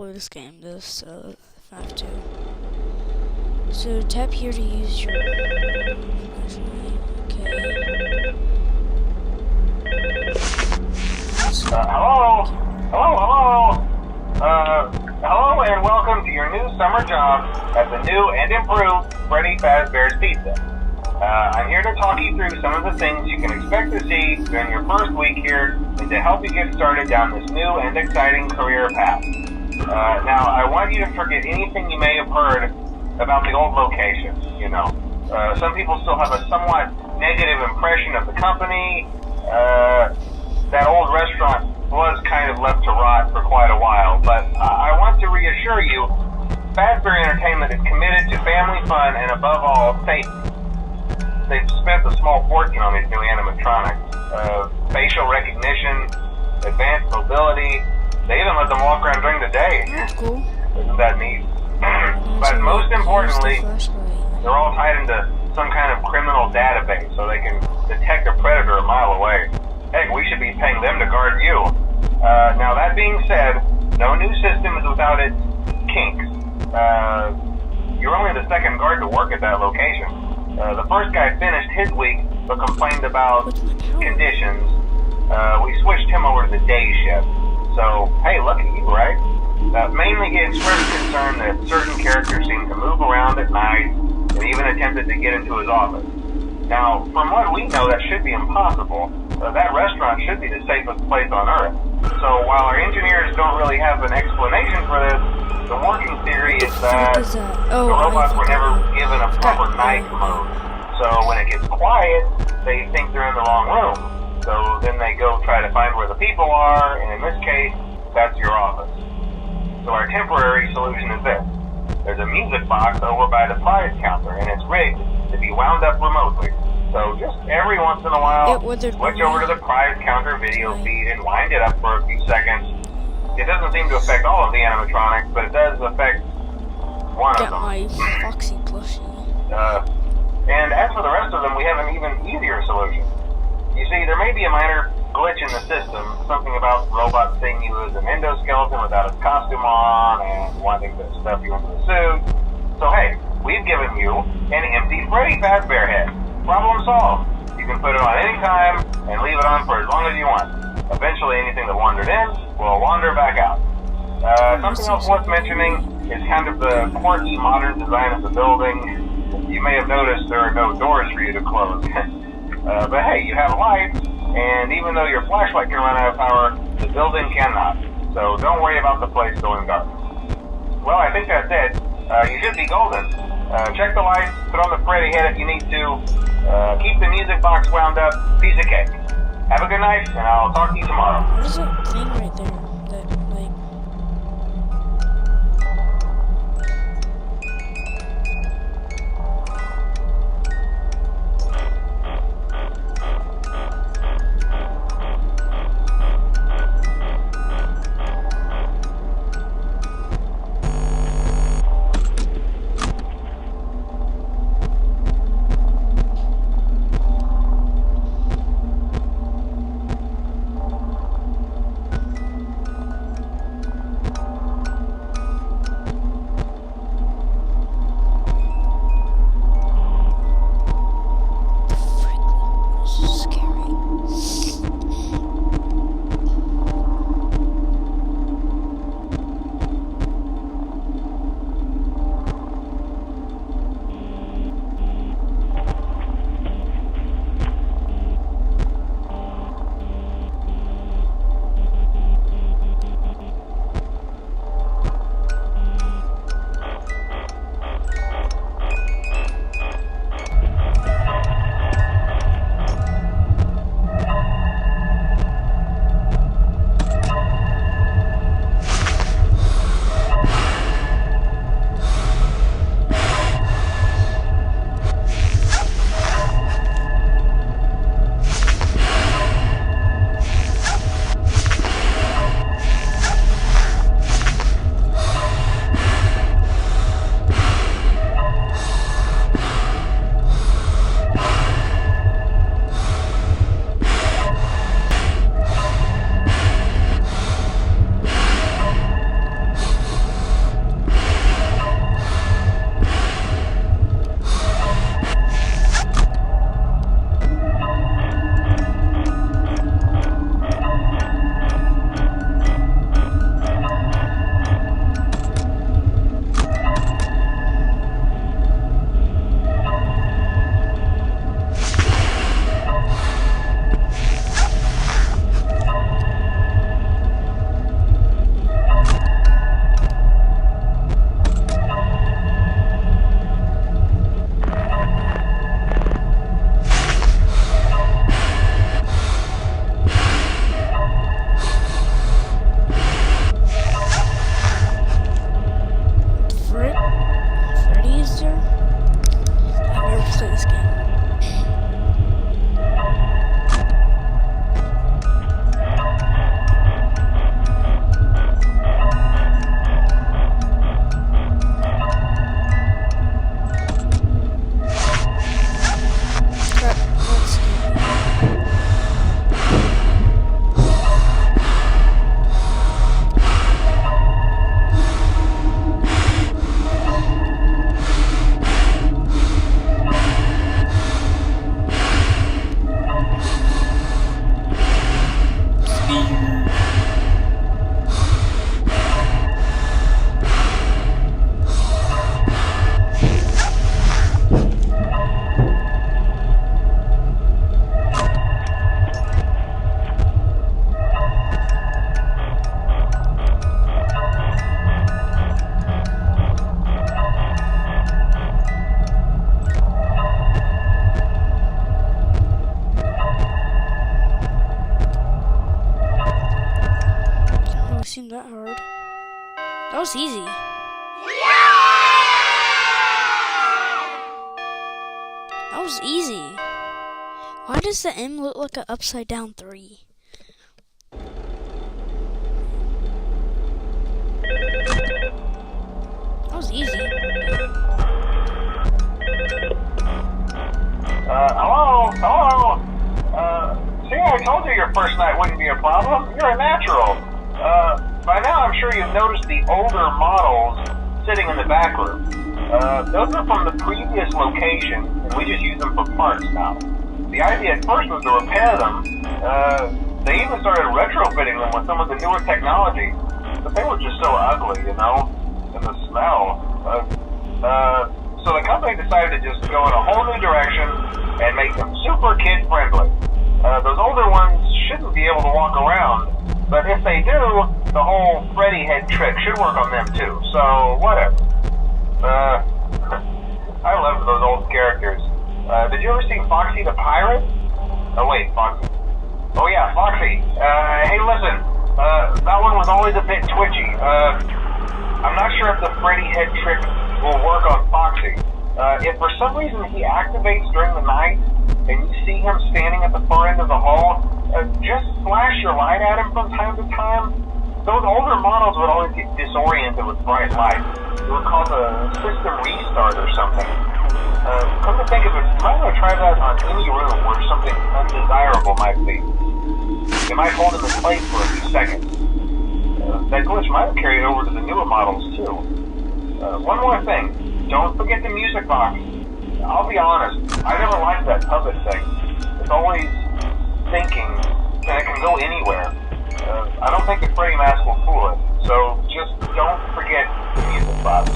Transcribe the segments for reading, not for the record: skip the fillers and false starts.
play this game, this fnaf 2. So tap here to use your okay. Hello? Hello and welcome to your new summer job at the new and improved Freddy Fazbear's Pizza. I'm here to talk you through some of the things you can expect to see during your first week here and to help you get started down this new and exciting career path. Now, I want you to forget anything you may have heard about the old location, you know. Some people still have a somewhat negative impression of the company. That old restaurant was kind of left to rot for quite a while, but I want to reassure you, Fazbear Entertainment is committed to family fun and above all, safety. They've spent a small fortune on these new animatronics. Facial recognition, advanced mobility, they even let them walk around during the day. That's cool. Isn't that neat? But most importantly, they're all tied into some kind of criminal database so they can detect a predator a mile away. Heck, we should be paying them to guard you. Now that being said, no new system is without its kinks. You're only the second guard to work at that location. The first guy finished his week but complained about conditions. We switched him over to the day shift. So, hey, look at you, right? Mainly he expressed concern that certain characters seem to move around at night and even attempted to get into his office. Now, from what we know, that should be impossible. That restaurant should be the safest place on Earth. So while our engineers don't really have an explanation for this, the working theory is that the robots were never given a proper night mode. So when it gets quiet, they think they're in the wrong room. So then they go try to find where the people are, and in this case, that's your office. So our temporary solution is this. There's a music box over by the prize counter, and it's rigged to be wound up remotely. So just every once in a while, switch over to the prize counter video feed and wind it up for a few seconds. It doesn't seem to affect all of the animatronics, but it does affect one of them. Get my Foxy plushie. And as for the rest of them, we have an even easier solution. You see, there may be a minor glitch in the system, something about robots seeing you as an endoskeleton without its costume on and wanting to stuff you into a suit. So hey, we've given you an empty Freddy Fazbear head. Problem solved. You can put it on any time and leave it on for as long as you want. Eventually anything that wandered in will wander back out. Something else worth mentioning is kind of the quirky modern design of the building. You may have noticed there are no doors for you to close. But hey, you have lights, and even though your flashlight can run out of power, the building cannot. So don't worry about the place going dark. Well, I think that's it. You should be golden. Check the lights, put on the Freddy head if you need to. Keep the music box wound up. Piece of cake. Have a good night, and I'll talk to you tomorrow. What is that thing right there? That, like... was easy. That was easy. Why does the M look like an upside down 3? That was easy. Hello? See, I told you your first night wouldn't be a problem. You're a natural. By now I'm sure you've noticed the older models sitting in the back room. Those are from the previous location, and we just use them for parts now. The idea at first was to repair them. They even started retrofitting them with some of the newer technology, but they were just so ugly, you know, and the smell. So the company decided to just go in a whole new direction and make them super kid-friendly. Those older ones shouldn't be able to walk around, but if they do, the whole Freddy head trick should work on them too, so whatever. I love those old characters. Did you ever see Foxy the Pirate? Oh wait, Foxy. Oh yeah, Foxy. Hey listen, that one was always a bit twitchy. I'm not sure if the Freddy head trick will work on Foxy. If for some reason he activates during the night, and you see him standing at the far end of the hall, just flash your light at him from time to time. Those older models would always get disoriented with bright light. It would cause a system restart or something. Come to think of it, you might want to try that on any room where something undesirable might be. It might hold him in place for a few seconds. That glitch might have carried over to the newer models too. One more thing, don't forget the music box. I'll be honest, I never liked that puppet thing. It's always thinking, and it can go anywhere. I don't think the Freddy mask will fool it, so just don't forget the music box.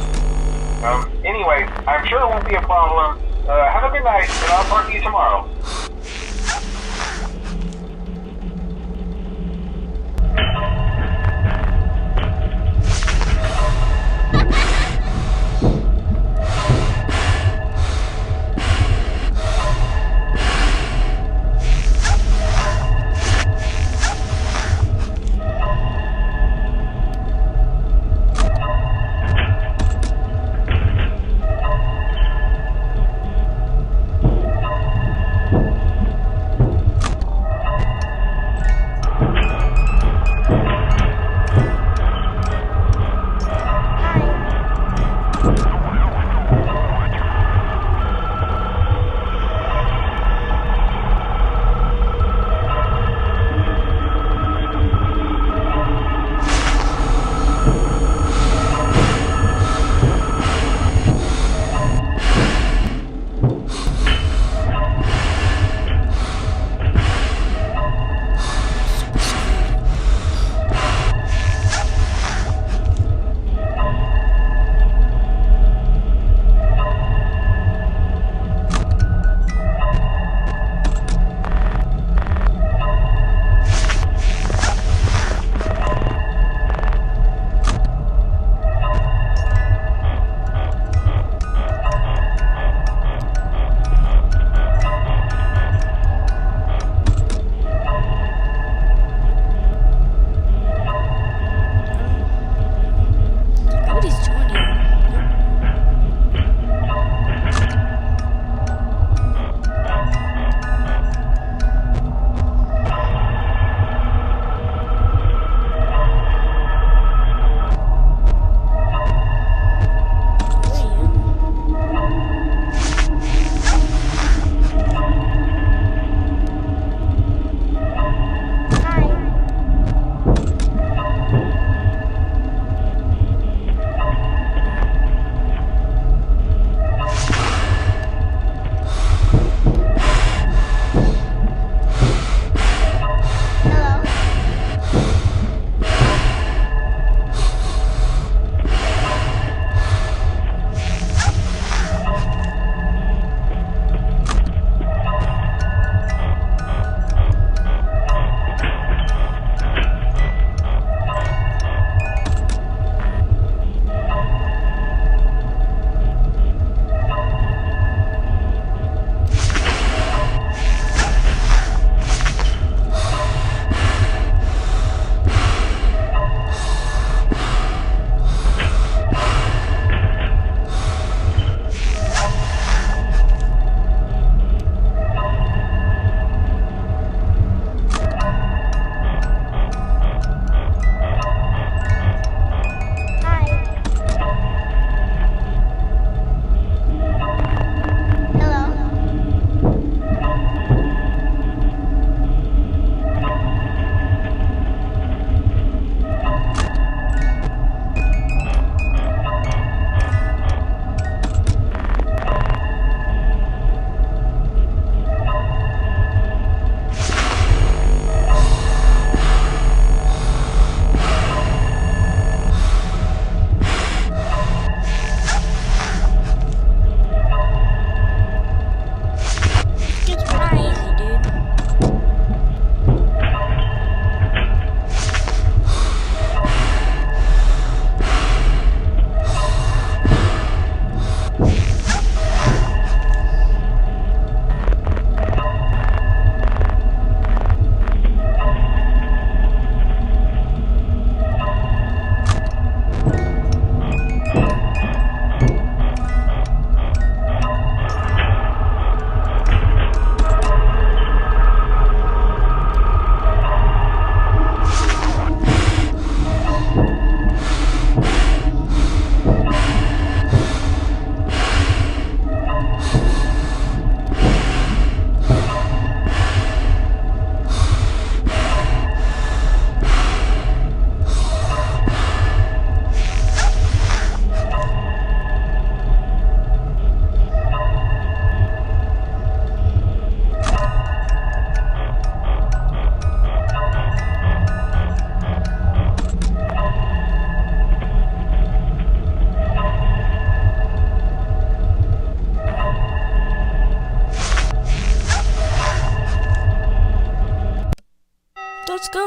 Anyway, I'm sure it won't be a problem. Have a good night, and I'll talk to you tomorrow.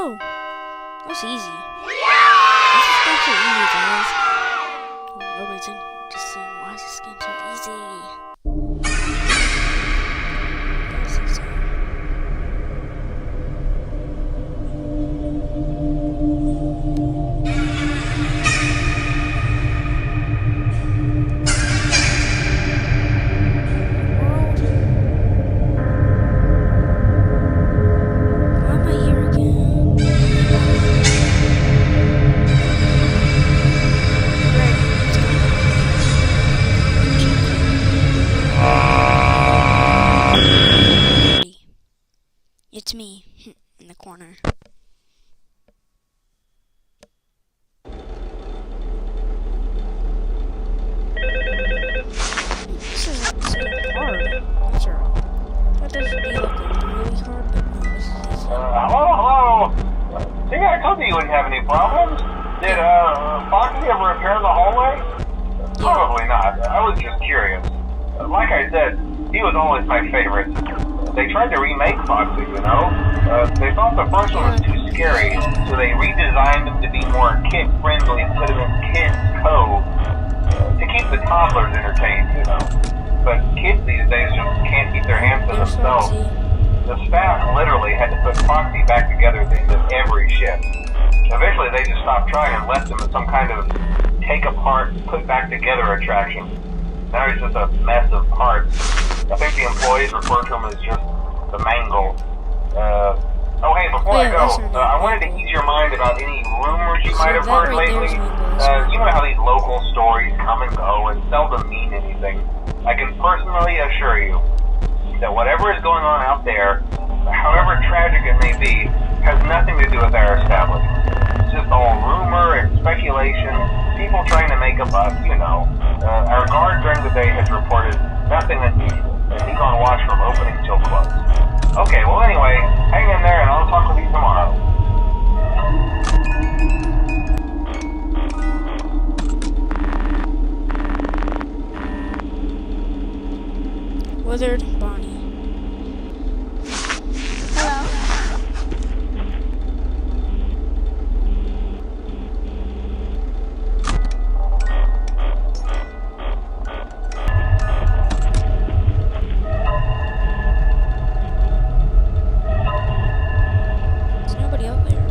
go! That was easy. This is actually easy, guys. Nobody's just saying, why is this game so easy? That was easy. It's me, in the corner. This isn't so hard, after all. That doesn't be like really hard, but no, this is easy. Hello? See, I told you wouldn't have any problems. Did, Foxy ever repair the hallway? Probably not. I was just curious. Like I said, he was always my favorite. They tried to remake Foxy, you know? They thought the first one was too scary, so they redesigned him to be more kid-friendly and put him in Kids Cove to keep the toddlers entertained, you know? But kids these days just can't keep their hands to themselves. The staff literally had to put Foxy back together at the end of every shift. Eventually they just stopped trying and left him as some kind of take-apart, put-back-together attraction. Now he's just a mess of parts. I think the employees refer to him as just the mangle. Oh hey, before I go, I wanted to ease your mind about any rumors you might have heard lately. You know how these local stories come and go and seldom mean anything. I can personally assure you that whatever is going on out there, however tragic it may be, has nothing to do with our establishment. It's just all rumor and speculation, people trying to make a buck, you know. Our guard during the day has reported nothing unusual, and he's on watch from opening till close. Okay, well anyway, hang in there and I'll talk with you tomorrow. Withered Bonnie. Hello? There's nobody out there.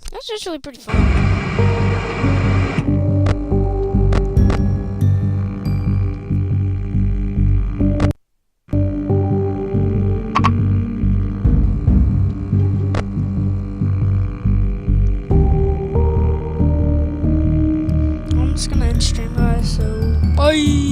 That's actually pretty fun. I'm just gonna end stream, guys, so bye!